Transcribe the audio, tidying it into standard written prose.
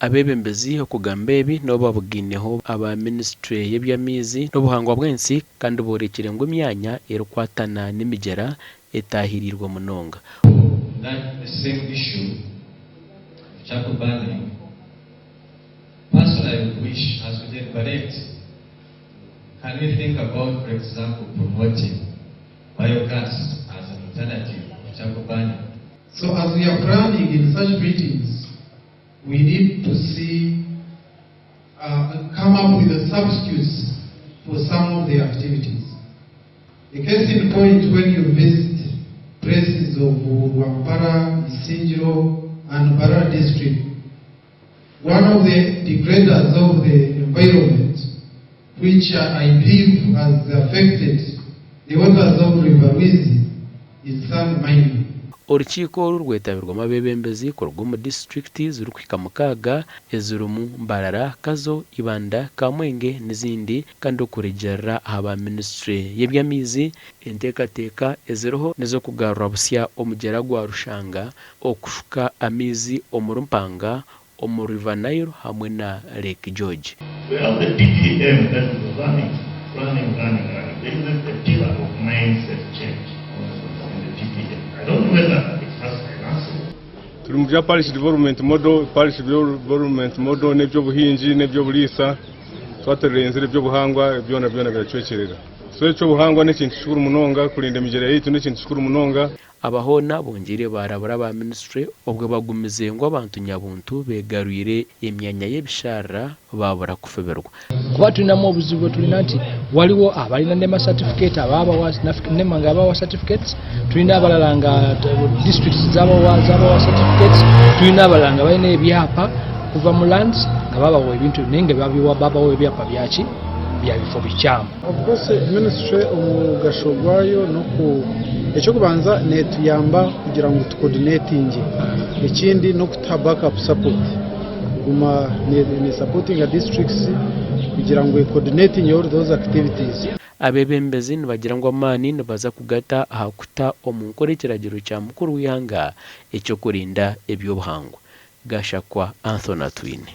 abebembezi okugamba ebi no babugineho aba ministry y'ebyamizi n'obuhangwa bwensi kandi borekire ngo imyanya erukwatana n'imigera etahirirwa munonga. That the same issue charcoal burning, personally I wish as we deliberate, can we think about, for example, promoting biogas as an alternative to charcoal burning? So as we are planning in such meetings, we need to see, come up with a substitutes for some of the activities. The case in point, when you visit places of Wampara, Isinjiro, and Bara district, one of the degraders of the environment, which I believe has affected the waters of River Wizi, is sand mining. Urukiko rurwetabirwamo abebembezi kurwa mu district z'urukwika mukaga ezurumu Mbarara, Kazo, Ibanda, Kamwenge n'izindi kandi okuregera aba ministry y'ebyamizi entekateka eziroho nizo kugarura busya omugera gwa Rushanga okushuka amizi omurumpanga omu River Nile hamwe na Lake George. We have the DPM that is running. There is a pillar of mindset change in the DPM. I don't know whether it has financing. Turi mu bya parish development model n'ibyo buhinji n'ibyo burisa twatererenzere ibyo buhangwa byona biracwekerera. So icyo buhangwa n'ikintu cy'ukuru munonga kurinda imigere yitu n'ikintu cy'ukuru munonga. Abahona bongere barabura ba ministry ubwo bagumize ngo abantu nyabuntu begaruire emyanya y'ebishara babura kufeberwa. Kuba tulinamu obuzibu tulina nti waliwo abalina ne certificate ababa nemanga abawa certificates, tulina abalala nga districts z'abawa certificates, tulina abalala nga balina ebyapa kuva mu lands nga babawa ebintu nenge babawa ebyapa byaki byabifo bikyamu. Of course ministry omugasho gwayo no ekyo kubanza netuyamba kugira ngo tucoordinating, ekindi no kuta backup support kuma ne supporting a districts kugira ngo coordinating all those activities. Abebembezi nibagira ngo amani nibaza kugata hakuta omunkorekeragiro cya mukuru w'ihanga ecyo kurinda eby'obuhangwa. Gashakwa Anthony Twine.